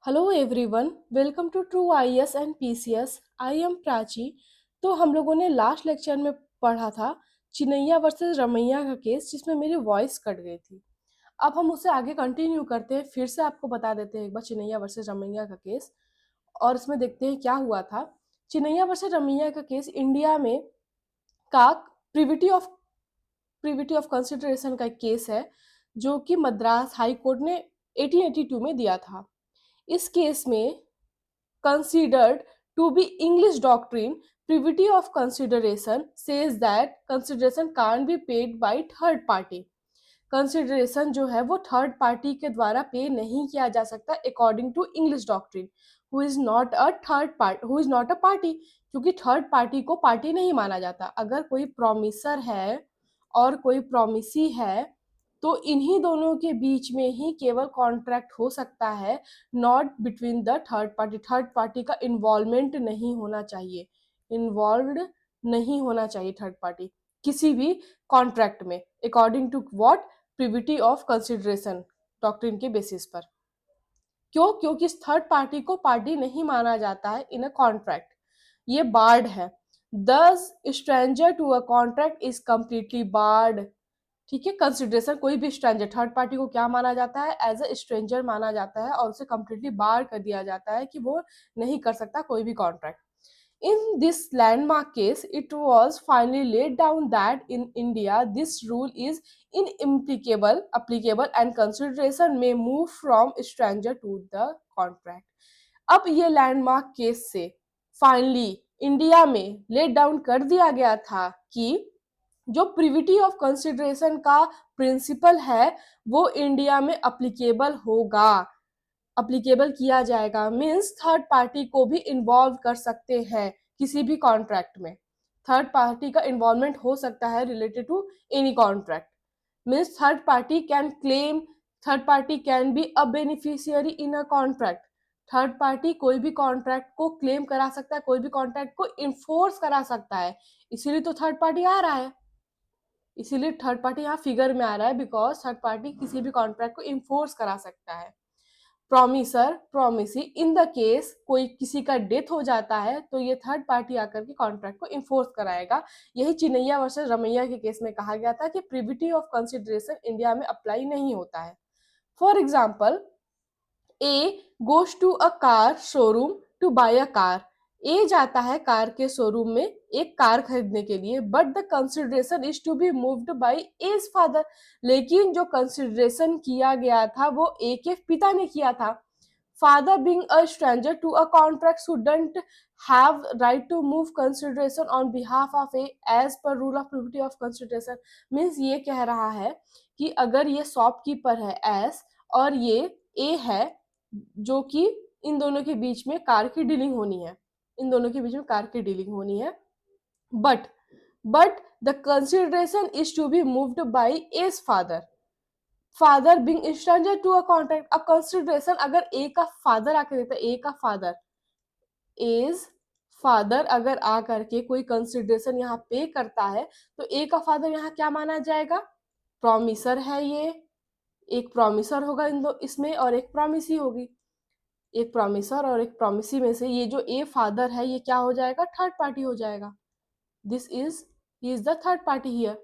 Hello everyone, welcome to true IAS and PCS. I am Prachi. तो हम लोगों ने लास्ट लेक्चर में पढ़ा था चिनैया वर्सेस रमैया का केस, जिसमें मेरी वॉइस कट गई थी। अब हम उसे आगे कंटिन्यू करते हैं। फिर से आपको बता देते हैं एक बार चिनैया वर्सेस रमैया का केस, और इसमें देखते हैं क्या हुआ था। चिनैया वर्सेस रमैया का केस इंडिया में का प्रिविटी ऑफ कंसिडरेशन का एक केस है, जो कि मद्रास हाई कोर्ट ने 1882 में दिया था। इस केस में considered to be English doctrine, privity of consideration says that consideration can't be paid by third party. Consideration जो है वो थर्ड पार्टी के द्वारा पे नहीं किया जा सकता according to English doctrine, who is not a party, क्योंकि थर्ड पार्टी को पार्टी नहीं माना जाता। अगर कोई प्रोमिसर है और कोई प्रोमिसी है तो इन्हीं दोनों के बीच में ही केवल कॉन्ट्रैक्ट हो सकता है, not between the third party. Third party का इन्वॉल्वमेंट नहीं होना चाहिए, इन्वॉल्व्ड नहीं होना चाहिए थर्ड पार्टी किसी भी कॉन्ट्रैक्ट में, according to what, privity of consideration doctrine के बेसिस पर। क्यों? क्योंकि थर्ड पार्टी को पार्टी नहीं माना जाता है इन अ कॉन्ट्रैक्ट, ये बार्ड है। Thus stranger to a contract is completely barred. ठीक है, कंसिडरेशन कोई भी स्ट्रेंजर, थर्ड पार्टी को क्या माना जाता है? एज अ स्ट्रेंजर माना जाता है, और उसे कंप्लीटली बार कर दिया जाता है कि वो नहीं कर सकता कोई भी contract. In this landmark case, it was finally laid down that in India, this rule is applicable, and consideration may move from stranger to the contract. अब ये लैंडमार्क केस से फाइनली इंडिया में लेट डाउन कर दिया गया था कि जो प्रिविटी ऑफ कंसिडरेशन का प्रिंसिपल है वो इंडिया में अप्लीकेबल होगा, अप्लीकेबल किया जाएगा। मीन्स थर्ड पार्टी को भी इन्वॉल्व कर सकते हैं किसी भी कॉन्ट्रैक्ट में। थर्ड पार्टी का इन्वॉल्वमेंट हो सकता है related to any contract. Means third party can claim, third party can be a beneficiary in a contract. Third party कोई भी कॉन्ट्रैक्ट को क्लेम करा सकता है, कोई भी कॉन्ट्रैक्ट को इन्फोर्स करा सकता है। इसीलिए तो थर्ड पार्टी आ रहा है, इसीलिए थर्ड पार्टी यहाँ फिगर में आ रहा है, बिकॉज थर्ड पार्टी किसी भी कॉन्ट्रैक्ट को इन्फोर्स करा सकता है। Promisor promisee, in the case कोई किसी का डेथ हो जाता है तो ये थर्ड पार्टी आकर के कॉन्ट्रैक्ट को इन्फोर्स कराएगा। यही चिनैया वर्सेस रमैया के केस में कहा गया था कि प्रिविटी ऑफ कंसिडरेशन इंडिया में अप्लाई नहीं होता है। For example, A goes to a car showroom to buy a car. A जाता है कार के शोरूम में एक कार खरीदने के लिए, but the consideration is to be moved by his father. लेकिन जो कंसिडरेशन किया गया था वो ए के पिता ने किया था। Father being a stranger to a contract shouldn't have right to move consideration on behalf of A as per rule of privity of consideration। Means ये कह रहा है कि अगर ये शॉपकीपर है एस और ये ए है, जो कि इन दोनों के बीच में कार की डीलिंग होनी है, इन दोनों के बीच में कार की डीलिंग होनी है, but the consideration is to be moved by his father. Father being stranger to a contract. अब कंसिडरेशन अगर ए का फादर आके देता है, ए का फादर इज फादर अगर आ करके कोई कंसिडरेशन यहाँ पे करता है तो ए का फादर यहाँ क्या माना जाएगा? प्रोमिसर है ये, एक प्रोमिसर होगा इन दो इसमें, और एक प्रोमिसी होगी। एक प्रोमिसर और एक प्रोमिसी में से ये जो ए फादर है ये क्या हो जाएगा? थर्ड पार्टी हो जाएगा। This is he is the third party here.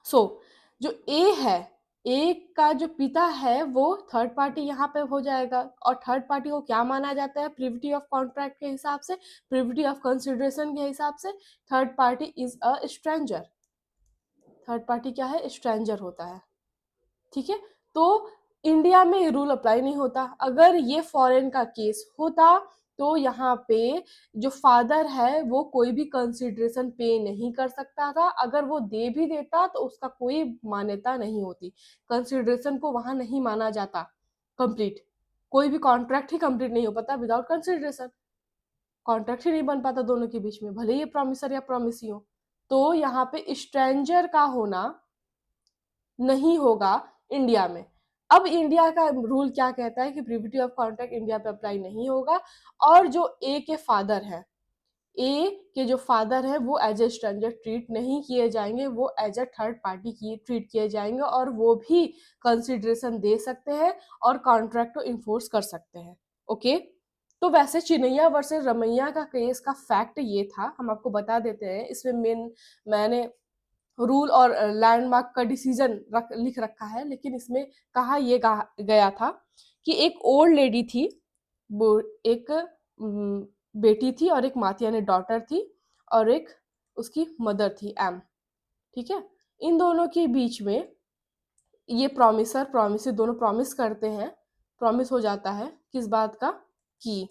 So जो ए है, ए का जो पिता है वो थर्ड पार्टी यहाँ पे हो जाएगा, और थर्ड पार्टी को क्या माना जाता है प्रिविटी ऑफ कॉन्ट्रैक्ट के हिसाब से, प्रिविटी ऑफ कंसिडरेशन के हिसाब से? Third party is a stranger. Third party क्या है? स्ट्रेंजर होता है। ठीक है, तो इंडिया में ये रूल अप्लाई नहीं होता। अगर ये फॉरेन का केस होता तो यहाँ पे जो फादर है वो कोई भी कंसिडरेशन पे नहीं कर सकता था। अगर वो दे भी देता तो उसका कोई मान्यता नहीं होती, कंसिडरेशन को वहां नहीं माना जाता कंप्लीट। कोई भी कॉन्ट्रैक्ट ही कंप्लीट नहीं हो पाता विदाउट कंसिडरेशन, कॉन्ट्रैक्ट ही नहीं बन पाता दोनों के बीच में, भले ही प्रोमिसर या प्रोमिसी हो। तो यहाँ पे स्ट्रेंजर का होना नहीं होगा इंडिया में। अब इंडिया का रूल क्या कहता है कि प्रिविटी ऑफ कॉन्ट्रैक्ट इंडिया पे अप्लाई नहीं होगा, और जो ए के फादर है, ए के जो फादर है वो एज ए स्ट्रेंजर ट्रीट नहीं किए जाएंगे, वो एज ए थर्ड पार्टी की ट्रीट किए जाएंगे, और वो भी कंसिडरेशन दे सकते हैं और कॉन्ट्रैक्ट को इन्फोर्स कर सकते हैं। ओके। तो वैसे चिनैया वर्सेस रमैया का केस का फैक्ट ये था, हम आपको बता देते हैं। इसमें मैंने रूल और लैंडमार्क का डिसीजन लिख रखा है, लेकिन इसमें कहा ये गया था कि एक ओल्ड लेडी थी, वो एक बेटी थी और एक माता यानी डॉटर थी, और एक उसकी मदर थी एम, ठीक है। इन दोनों के बीच में ये प्रॉमिसर प्रॉमिस दोनों प्रॉमिस करते हैं, प्रॉमिस हो जाता है किस बात का, कि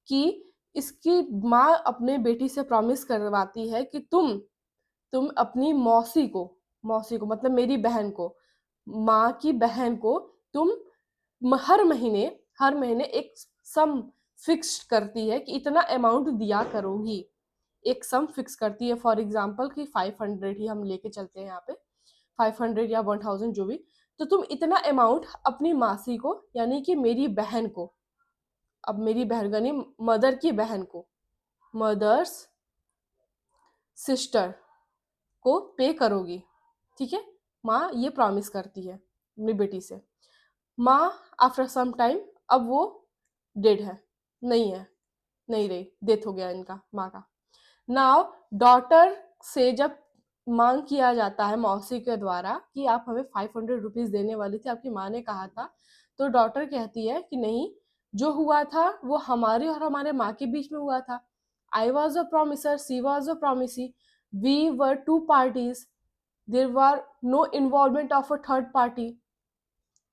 कि इसकी माँ अपने बेटी से प्रॉमिस करवाती है कि तुम अपनी मौसी को मतलब मेरी बहन को, माँ की बहन को तुम हर महीने एक सम फिक्स्ड करती है कि इतना अमाउंट दिया करोगी। एक सम फिक्स करती है, फॉर एग्जाम्पल कि 500 ही हम लेके चलते हैं यहाँ पे, 500 या 1000 जो भी। तो तुम इतना अमाउंट अपनी मासी को यानी कि मेरी बहन को, अब मेरी बहन यानी मदर की बहन को, मदर्स सिस्टर को पे करोगी, ठीक है। माँ ये प्रॉमिस करती है अपनी बेटी से। माँ आफ्टर सम टाइम, अब वो डेड है, नहीं है, नहीं रही, डेथ हो गया इनका माँ का। नाउ डॉटर से जब मांग किया जाता है मौसी के द्वारा कि आप हमें 500 रुपीज देने वाली थी, आपकी माँ ने कहा था, तो डॉटर कहती है कि नहीं, जो हुआ था वो हमारे और हमारे माँ के बीच में हुआ था। I was a promisor, she was a promisee, we were two parties, there were no involvement of a third party.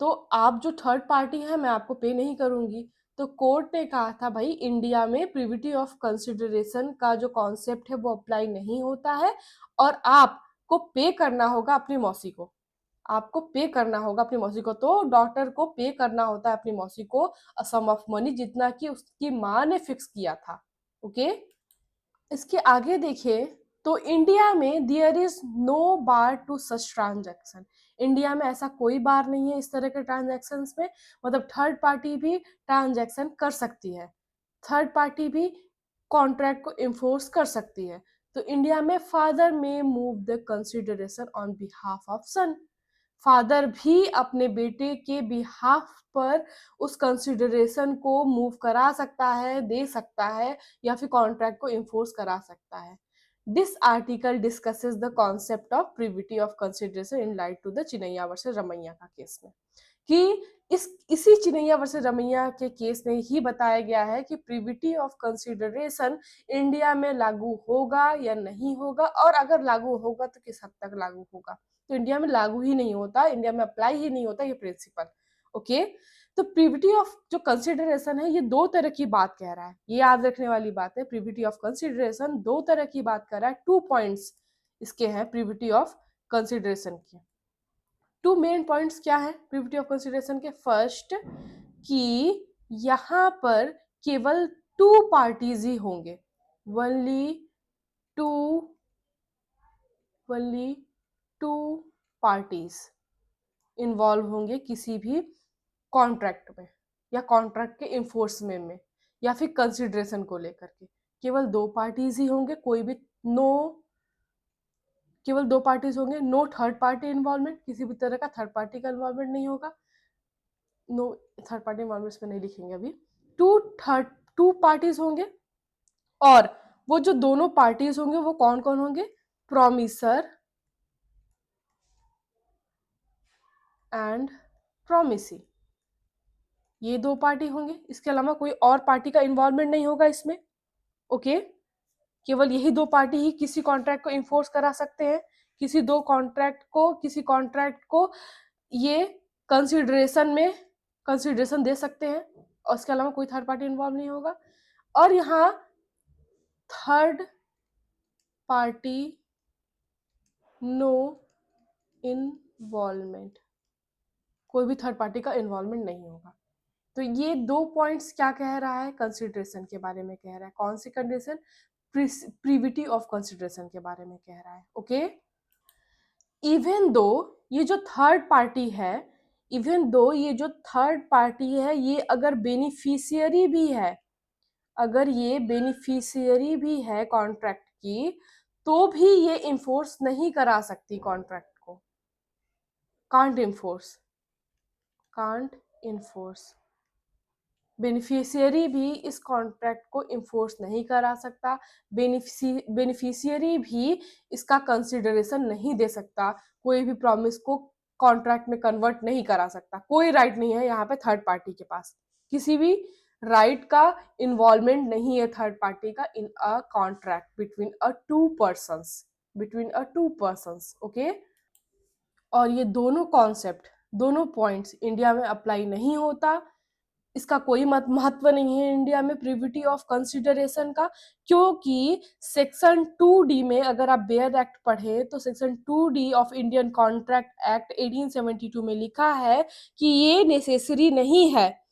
तो आप जो थर्ड पार्टी है मैं आपको पे नहीं करूंगी। तो कोर्ट ने कहा था भाई इंडिया में प्रिविटी ऑफ कंसिडरेशन का जो कॉन्सेप्ट है वो अप्लाई नहीं होता है, और आपको पे करना होगा अपनी मौसी को, आपको पे करना होगा अपनी मौसी को। तो डॉटर को पे करना होता है अपनी मौसी को सम ऑफ मनी जितना कि उसकी माँ ने फिक्स किया था। ओके, इसके आगे देखिए तो इंडिया में there is no bar to such transaction. India में ऐसा कोई बार नहीं है इस तरह के ट्रांजैक्शन में, मतलब थर्ड पार्टी भी ट्रांजैक्शन कर सकती है, थर्ड पार्टी भी कॉन्ट्रैक्ट को इन्फोर्स कर सकती है। तो इंडिया में फादर में move the consideration on behalf of son, father भी अपने बेटे के बिहाफ पर उस कंसिडरेशन को मूव करा सकता है, दे सकता है, या फिर कॉन्ट्रैक्ट को इन्फोर्स करा सकता है। This article discusses the concept of privity of consideration in light to the Chinnaiya versus Ramaiah का केस में, कि इसी चिनैया वर्सेस रमैया के केस में ही बताया गया है कि प्रिविटी ऑफ कंसिडरेशन इंडिया में लागू होगा या नहीं होगा, और अगर लागू होगा तो किस हद तक लागू होगा। तो इंडिया में लागू ही नहीं होता, इंडिया में अप्लाई ही नहीं होता ये प्रिंसिपल। ओके, तो प्रिविटी ऑफ जो कंसिडरेशन है ये दो तरह की बात कह रहा है, ये याद रखने वाली बात है। प्रिविटी ऑफ कंसिडरेशन दो तरह की बात कर रहा है, 2 पॉइंट्स इसके हैं प्रिविटी ऑफ कंसिडरेशन के। 2 मेन पॉइंट्स क्या है प्रिविटी ऑफ कंसिडरेशन के? फर्स्ट, कि यहाँ पर केवल 2 पार्टीज ही होंगे, only two only 2 parties involve होंगे किसी भी कॉन्ट्रैक्ट में या कॉन्ट्रैक्ट के इन्फोर्समेंट में या फिर कंसिडरेशन को लेकर के। केवल 2 पार्टीज ही होंगे, कोई भी नो केवल 2 पार्टीज होंगे, नो थर्ड पार्टी इन्वॉल्वमेंट, किसी भी तरह का थर्ड पार्टी का इन्वॉल्वमेंट नहीं होगा। नो थर्ड पार्टी इन्वॉल्वमेंट में नहीं लिखेंगे अभी। टू थर्ड 2 पार्टीज होंगे, और वो जो दोनों पार्टीज होंगे वो कौन कौन होंगे? प्रॉमिसर एंड प्रॉमिसी, ये 2 पार्टी होंगे, इसके अलावा कोई और पार्टी का इन्वॉल्वमेंट नहीं होगा इसमें। ओके, केवल यही 2 पार्टी ही किसी कॉन्ट्रैक्ट को इन्फोर्स करा सकते हैं, किसी कॉन्ट्रैक्ट को ये कंसिडरेशन दे सकते हैं, और इसके अलावा कोई थर्ड पार्टी इन्वॉल्व नहीं होगा। और यहाँ थर्ड पार्टी नो इन्वॉल्वमेंट, कोई भी थर्ड पार्टी का इन्वॉल्वमेंट नहीं होगा। तो ये 2 पॉइंट्स क्या कह रहा है? कंसिडरेशन के बारे में कह रहा है। कौन सी कंडीशन? प्रिविटी ऑफ कंसिडरेशन के बारे में कह रहा है। ओके, इवन दो ये जो थर्ड पार्टी है, ये अगर बेनिफिशियरी भी है, अगर ये बेनिफिशियरी भी है कॉन्ट्रैक्ट की, तो भी ये इन्फोर्स नहीं करा सकती कॉन्ट्रैक्ट को, कांट इन्फोर्स बेनिफिशियरी भी इस कॉन्ट्रैक्ट को इन्फोर्स नहीं करा सकता, बेनिफिशियरी भी इसका कंसिडरेशन नहीं दे सकता, कोई भी प्रॉमिस को कॉन्ट्रैक्ट में कन्वर्ट नहीं करा सकता, कोई राइट नहीं है यहाँ पे थर्ड पार्टी के पास, किसी भी राइट का इन्वॉल्वमेंट नहीं है थर्ड पार्टी का in a contract between a two persons okay. और ये दोनों कॉन्सेप्ट, दोनों पॉइंट्स इंडिया में अप्लाई नहीं होता, इसका कोई महत्व नहीं है इंडिया में प्रिविटी ऑफ कंसिडरेशन का, क्योंकि सेक्शन 2D में अगर आप बेयर एक्ट पढ़े तो section 2D of Indian contract act 1872 में लिखा है कि ये नेसेसरी नहीं है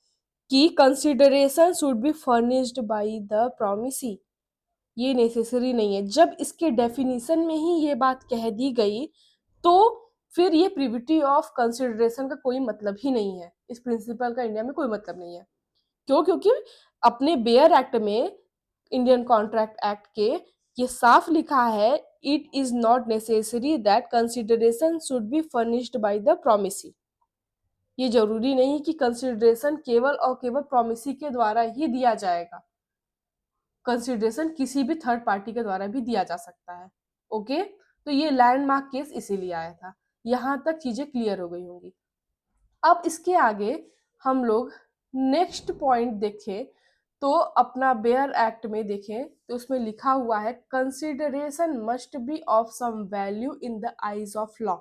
कि consideration should be furnished by the promisee, ये नेसेसरी नहीं है। जब इसके डेफिनेशन में ही ये बात कह दी गई तो फिर ये प्रिविटी ऑफ कंसिडरेशन का कोई मतलब ही नहीं है, इस प्रिंसिपल का इंडिया में कोई मतलब नहीं है। क्यों? क्योंकि अपने बेयर एक्ट में, इंडियन कॉन्ट्रैक्ट एक्ट के, ये साफ लिखा है it is not necessary that consideration should be furnished by the promisee. ये जरूरी नहीं कि कंसिडरेशन केवल और केवल प्रोमिसी के द्वारा ही दिया जाएगा, कंसिडरेशन किसी भी थर्ड पार्टी के द्वारा भी दिया जा सकता है ओके। तो ये लैंडमार्क केस इसीलिए आया था, यहां तक चीजें क्लियर हो गई होंगी। अब इसके आगे हम लोग नेक्स्ट पॉइंट देखें तो अपना बेयर एक्ट में देखें तो उसमें लिखा हुआ है consideration must be of some value in the eyes of law.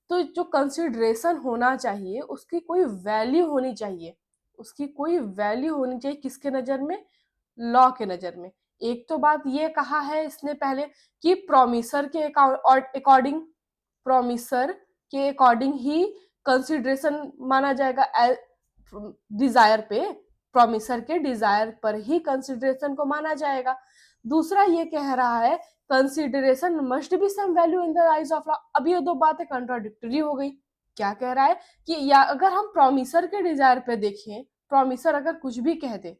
तो जो कंसिडरेशन होना चाहिए उसकी कोई वैल्यू होनी चाहिए, उसकी कोई वैल्यू होनी चाहिए किसके नजर में? लॉ के नजर में। एक तो बात ये कहा है इसने पहले कि प्रोमिसर के अकॉर्डिंग, प्रोमिसर के अकॉर्डिंग ही कंसिडरेशन माना जाएगा, डिजायर पे, प्रोमिसर के डिजायर पर ही कंसिडरेशन को माना जाएगा। दूसरा ये कह रहा है consideration must be some value in the eyes of law. अब ये दो बातें कंट्राडिक्टरी हो गई। क्या कह रहा है कि या अगर हम प्रोमिसर के डिजायर पे देखें, प्रोमिसर अगर कुछ भी कह दे,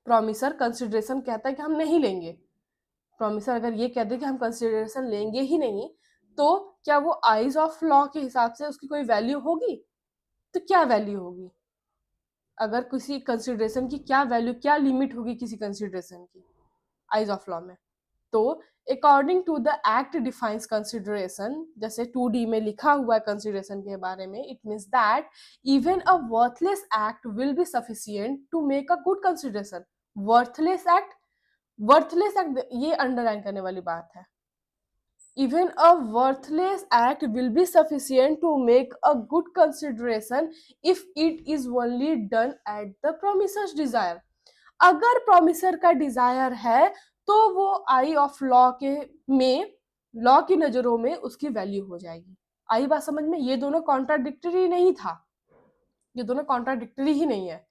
प्रोमिसर कंसिडरेशन कहता है कि हम नहीं लेंगे, प्रोमिसर अगर ये कह दे कि हम कंसिडरेशन लेंगे ही नहीं, तो क्या वो आइज ऑफ लॉ के हिसाब से उसकी कोई वैल्यू होगी? तो क्या वैल्यू होगी? अगर किसी कंसिडरेशन की क्या वैल्यू, क्या लिमिट होगी किसी कंसिडरेशन की आइज ऑफ लॉ में? तो according to the act defines consideration, जैसे 2D में लिखा हुआ है कंसिडरेशन के बारे में, it means that even a worthless act will be sufficient to make a good consideration. Worthless act, worthless act ये अंडरलाइन करने वाली बात है। Even a worthless act will be sufficient to make a good consideration if it is only done at the promiser's desire। अगर promisor का Dzire है तो वो आई ऑफ लॉ के में, लॉ की नजरों में उसकी वैल्यू हो जाएगी। आई बात समझ में? ये दोनों कॉन्ट्राडिक्टरी नहीं था, ये दोनों कॉन्ट्राडिक्टरी ही नहीं है।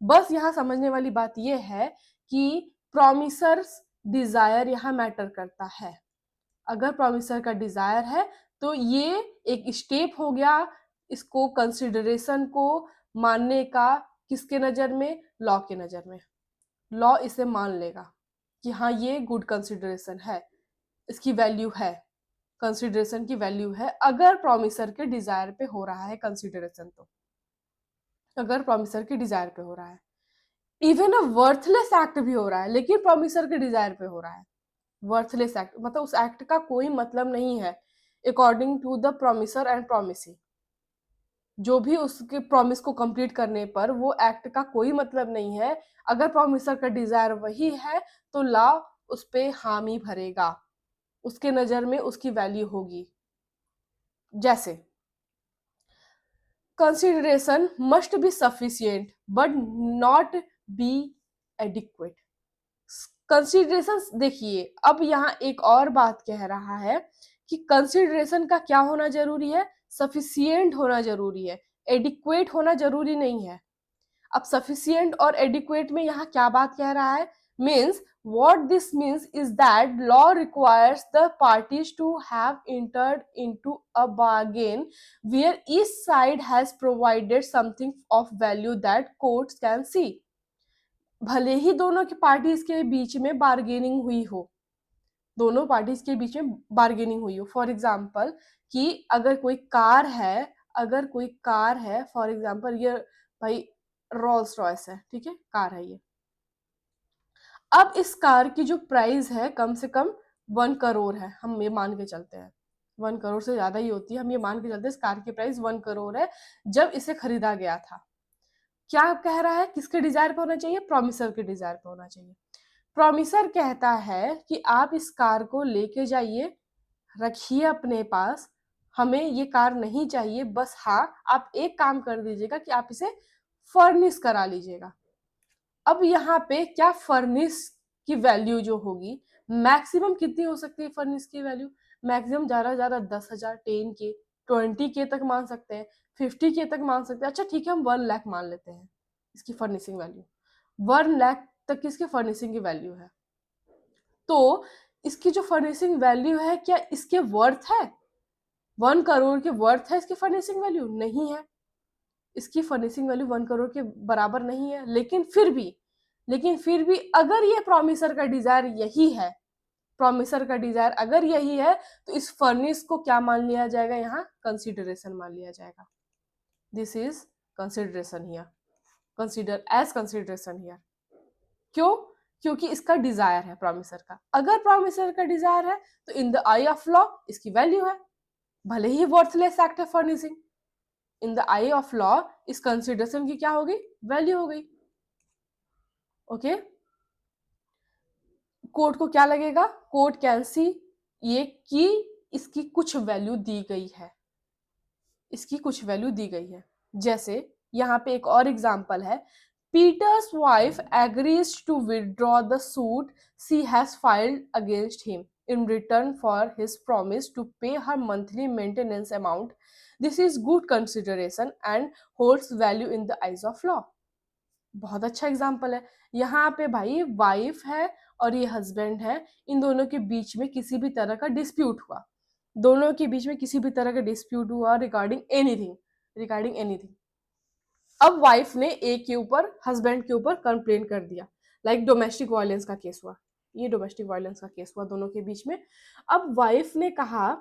बस यहाँ समझने वाली बात ये है कि प्रोमिसर्स डिजायर यहाँ मैटर करता है। अगर प्रोमिसर का डिजायर है तो ये एक स्टेप हो गया इसको कंसिडरेशन को मानने का, किसके नजर में? लॉ के नजर में। लॉ इसे मान लेगा कि हाँ ये गुड कंसिडरेशन है, इसकी वैल्यू है, कंसिडरेशन की वैल्यू है अगर प्रोमिसर के डिजायर पे हो रहा है कंसिडरेशन। तो अगर प्रोमिसर के डिजायर पे हो रहा है, इवन अ वर्थलेस एक्ट भी हो रहा है लेकिन प्रोमिसर के डिजायर पे हो रहा है, वर्थलेस एक्ट मतलब उस एक्ट का कोई मतलब नहीं है according to the promisor and promisee. जो भी उसके प्रॉमिस को कंप्लीट करने पर वो एक्ट का कोई मतलब नहीं है। अगर प्रोमिसर का डिजायर वही है तो लॉ उस पे हामी भरेगा, उसके नजर में उसकी वैल्यू होगी। जैसे consideration must be sufficient but not be adequate. Consideration देखिए, अब यहाँ एक और बात कह रहा है कि कंसिडरेशन का क्या होना जरूरी है? सफिशिएंट होना जरूरी है, एडिक्वेट होना जरूरी नहीं है। अब सफिशिएंट और एडिक्वेट में यहाँ क्या बात कह रहा है? Means what this means is that law requires the parties to have entered into a bargain where each side has provided something of value that courts can see। भले ही दोनों की पार्टीज के बीच में बार्गेनिंग हुई हो, दोनों पार्टीज के बीच में बार्गेनिंग हुई हो, फॉर एग्जाम्पल कि अगर कोई कार है, अगर कोई कार है फॉर एग्जाम्पल, ये भाई रोल्स रॉयस है, ठीक है, कार है ये। अब इस कार की जो प्राइस है कम से कम 1 करोड़ है, हम ये मान के चलते हैं, 1 करोड़ से ज्यादा ही होती है, हम ये मान के चलते हैं इस कार की प्राइस 1 करोड़ है जब इसे खरीदा गया था। क्या कह रहा है, किसके डिजायर पे होना चाहिए, प्रोमिसर के डिजायर पे होना चाहिए। प्रोमिसर कहता है कि आप इस कार को लेके जाइए, रखिए अपने पास, हमें ये कार नहीं चाहिए, बस हाँ आप एक काम कर दीजिएगा कि आप इसे फर्निश करा लीजिएगा। अब यहाँ पे क्या फर्निश की वैल्यू जो होगी, मैक्सिमम कितनी हो सकती है फर्निश की वैल्यू, मैक्सिमम ज्यादा ज्यादा 10,000, 10K, 20K तक मान सकते हैं, 50K तक मान सकते हैं। अच्छा ठीक है, हम 1 लाख मान लेते हैं इसकी फर्निशिंग वैल्यू, 1 लाख तक की इसकी फर्निशिंग की वैल्यू है। तो इसकी जो फर्निशिंग वैल्यू है, क्या इसके वर्थ है, 1 करोड़ के वर्थ है इसकी फर्निशिंग वैल्यू, नहीं है। इसकी फर्निशिंग वैल्यू 1 करोड़ के बराबर नहीं है। लेकिन फिर भी अगर ये प्रोमिसर का डिजायर यही है, प्रोमिसर का डिजायर अगर यही है, तो इस फर्निश को क्या मान लिया जाएगा, यहाँ कंसिडरेशन मान लिया जाएगा। This is consideration here, consider as consideration here. क्यों, क्योंकि इसका डिजायर है प्रोमिसर का। अगर प्रोमिसर का डिजायर है तो in the I of law इसकी वैल्यू है, भले ही वर्थलेस एक्ट है furnishing, in the I of law इस कंसिडरेशन की क्या होगी, वैल्यू हो गई। ओके, कोर्ट को क्या लगेगा, कोर्ट कैन सी ये कि इसकी कुछ वैल्यू दी गई है, इसकी कुछ वैल्यू दी गई है। जैसे यहाँ पे एक और एग्जांपल है, Peter's wife agrees to withdraw the suit she has filed against him in return for his promise to pay her monthly maintenance amount. This is good consideration and holds value in the eyes of law. बहुत अच्छा example है। यहाँ पे भाई wife है और ये husband है, इन दोनों के बीच में किसी भी तरह का डिस्प्यूट हुआ, दोनों के बीच में किसी भी तरह का डिस्प्यूट हुआ रिगार्डिंग एनीथिंग। अब वाइफ ने ए के ऊपर, हस्बैंड के ऊपर कंप्लेन कर दिया, लाइक डोमेस्टिक वायलेंस का केस हुआ, ये डोमेस्टिक वायलेंस का केस हुआ दोनों के बीच में। अब वाइफ ने कहा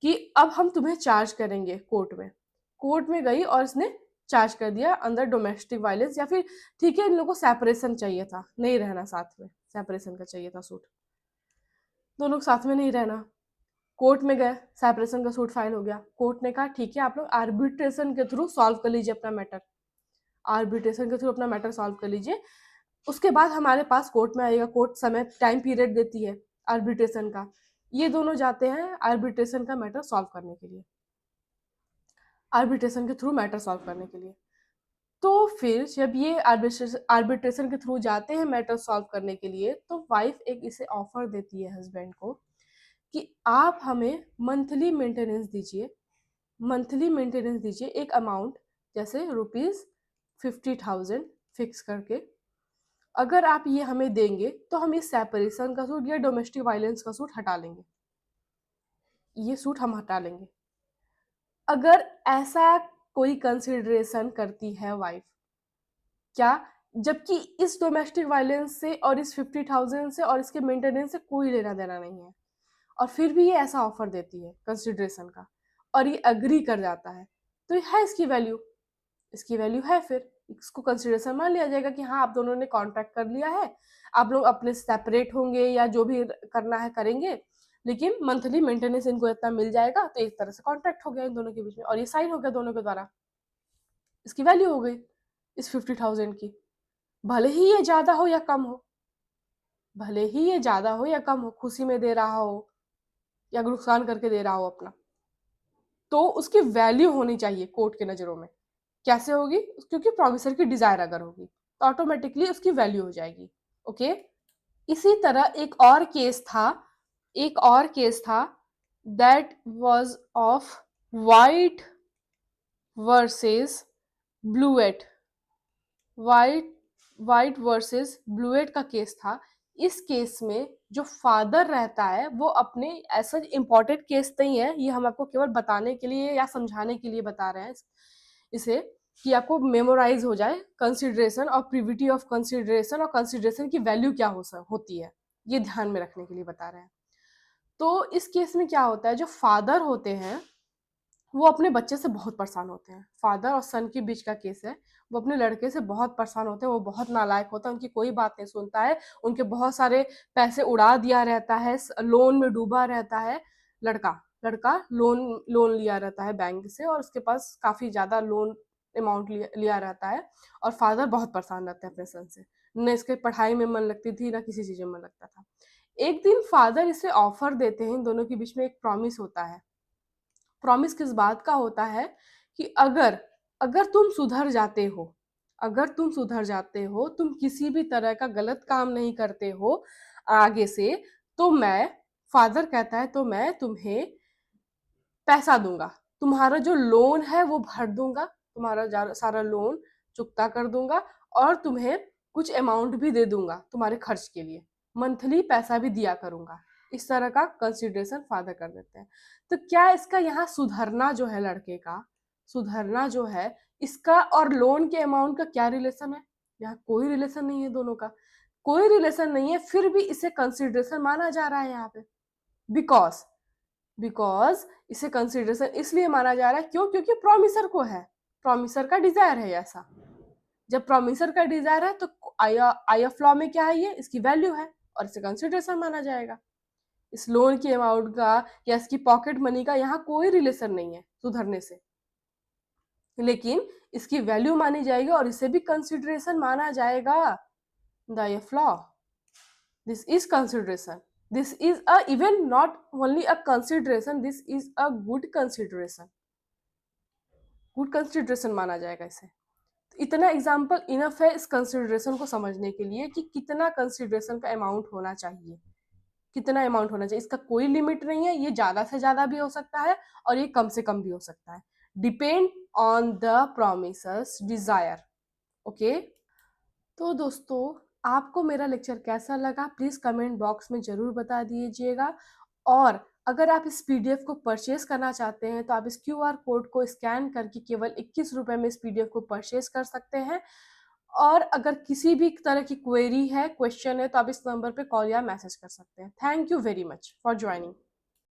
कि अब हम तुम्हें चार्ज करेंगे कोर्ट में गई और इसने चार्ज कर दिया अंदर डोमेस्टिक वायलेंस, या फिर ठीक है इन लोगों को सेपरेशन चाहिए था, नहीं रहना साथ में, सेपरेशन का चाहिए था सूट, दोनों साथ में नहीं रहना, कोर्ट में गए, सेपरेशन का सूट फाइल हो गया। कोर्ट ने कहा ठीक है आप लोग आर्बिट्रेशन के थ्रू सॉल्व कर लीजिए अपना मैटर, आर्बिट्रेशन के थ्रू अपना मैटर सॉल्व कर लीजिए, उसके बाद हमारे पास कोर्ट में आएगा, कोर्ट समय टाइम पीरियड देती है आर्बिट्रेशन का। ये दोनों जाते हैं आर्बिट्रेशन का मैटर सॉल्व करने के लिए, आर्बिट्रेशन के थ्रू मैटर सॉल्व करने के लिए। तो फिर जब ये आर्बिट्रेशन के थ्रू जाते हैं मैटर सॉल्व करने के लिए, तो वाइफ एक इसे ऑफर देती है हस्बैंड को कि आप हमें मंथली मेंटेनेंस दीजिए एक अमाउंट, जैसे ₹50,000 फिक्स करके, अगर आप ये हमें देंगे तो हम इस सेपरेशन का सूट या डोमेस्टिक वायलेंस का सूट हटा लेंगे, ये सूट हम हटा लेंगे। अगर ऐसा कोई कंसिडरेशन करती है वाइफ, क्या, जबकि इस डोमेस्टिक वायलेंस से और इस 50,000 से और इसके मेंटेनेंस से कोई लेना देना नहीं है, और फिर भी ये ऐसा ऑफर देती है कंसिडरेशन का, और ये अग्री कर जाता है, तो ये है इसकी वैल्यू है, फिर इसको कंसिडरेशन मान लिया जाएगा कि हाँ आप दोनों ने कॉन्ट्रैक्ट कर लिया है, आप लोग अपने सेपरेट होंगे या जो भी करना है करेंगे, लेकिन मंथली मेंटेनेंस इनको इतना मिल जाएगा, तो एक तरह से कॉन्ट्रैक्ट हो गया इन दोनों के बीच में, और ये साइन हो गया दोनों के द्वारा, इसकी वैल्यू हो गई इस 50,000 की, भले ही ये ज्यादा हो या कम हो, भले ही ये ज्यादा हो या कम हो, खुशी में दे रहा हो या नुकसान करके दे रहा हो अपना, तो उसकी वैल्यू होनी चाहिए कोर्ट के नजरों में। कैसे होगी, क्योंकि प्रोमिसर की डिजायर अगर होगी तो ऑटोमेटिकली उसकी वैल्यू हो जाएगी। ओके, इसी तरह एक और केस था that was of White versus Bluett, White versus Bluett का केस था। इस केस में जो फादर रहता है वो अपने, ऐसा इंपॉर्टेंट केस नहीं है ये, हम आपको केवल बताने के लिए या समझाने के लिए बता रहे हैं इसे, कि आपको मेमोराइज हो जाए कंसिडरेशन और प्रिविटी ऑफ कंसिडरेशन, और कंसिडरेशन की वैल्यू क्या होती है, ये ध्यान में रखने के लिए बता रहे हैं। तो इस केस में क्या होता है, जो फादर होते हैं वो अपने बच्चे से बहुत परेशान होते हैं। फादर और सन के बीच का केस है। वो अपने लड़के से बहुत परेशान होते हैं, वो बहुत नालायक होता है, उनकी कोई बात नहीं सुनता है, उनके बहुत सारे पैसे उड़ा दिया रहता है, लोन में डूबा रहता है। लड़का लड़का लोन लोन लिया रहता है बैंक से, और उसके पास काफी ज्यादा लोन अमाउंट लिया रहता है। और फादर बहुत परेशान रहते हैं अपने सन से। न इसके पढ़ाई में मन लगती थी, ना किसी चीज में मन लगता था। एक दिन फादर इसे ऑफर देते हैं, इन दोनों के बीच में एक प्रॉमिस होता है। प्रॉमिस किस बात का होता है कि अगर अगर तुम सुधर जाते हो, अगर तुम सुधर जाते हो, तुम किसी भी तरह का गलत काम नहीं करते हो आगे से, तो मैं, फादर कहता है, तो मैं तुम्हें पैसा दूंगा, तुम्हारा जो लोन है वो भर दूंगा, तुम्हारा सारा लोन चुकता कर दूंगा, और तुम्हें कुछ अमाउंट भी दे दूंगा तुम्हारे खर्च के लिए, मंथली पैसा भी दिया करूंगा। इस तरह का कंसिडरेशन फादर कर देते हैं। तो क्या इसका यहाँ सुधरना जो है, लड़के का सुधरना जो है, इसका और लोन के अमाउंट का क्या रिलेशन है? यहाँ कोई रिलेशन नहीं है, दोनों का कोई रिलेशन नहीं है, फिर भी इसे कंसिडरेशन माना जा रहा है यहाँ पे। बिकॉज बिकॉज इसे कंसिडरेशन इसलिए माना जा रहा है, क्यों? क्योंकि प्रॉमिसर को है, प्रॉमिसर का डिजायर है ऐसा। जब प्रॉमिसर का डिजायर है तो आई ऑफ लॉ में क्या है, ये इसकी वैल्यू है, और इसे कंसिडरेशन माना जाएगा। इस लोन की अमाउंट का या इसकी पॉकेट मनी का यहाँ कोई रिलेशन नहीं है सुधरने से, लेकिन इसकी वैल्यू मानी जाएगी और इसे भी कंसिडरेशन माना जाएगा। The I of law, this is consideration, this is a even not only a consideration, this is a good consideration, good consideration माना जाएगा इसे। तो इतना एग्जाम्पल इनफ है इस कंसिडरेशन को समझने के लिए कि कितना कंसिडरेशन का अमाउंट होना चाहिए, कितना अमाउंट होना चाहिए। इसका कोई लिमिट नहीं है, ये ज्यादा से ज्यादा भी हो सकता है और ये कम से कम भी हो सकता है, depend on the promisor's desire. Okay, तो दोस्तों, आपको मेरा लेक्चर कैसा लगा प्लीज कमेंट बॉक्स में जरूर बता दीजिएगा। और अगर आप इस पीडीएफ को परचेज करना चाहते हैं तो आप इस क्यूआर कोड को स्कैन करके केवल 21 रुपए में इस पीडीएफ को परचेज कर सकते हैं। और अगर किसी भी तरह की क्वेरी है, क्वेश्चन है, तो आप इस नंबर पे कॉल या मैसेज कर सकते हैं। Thank you very much for joining.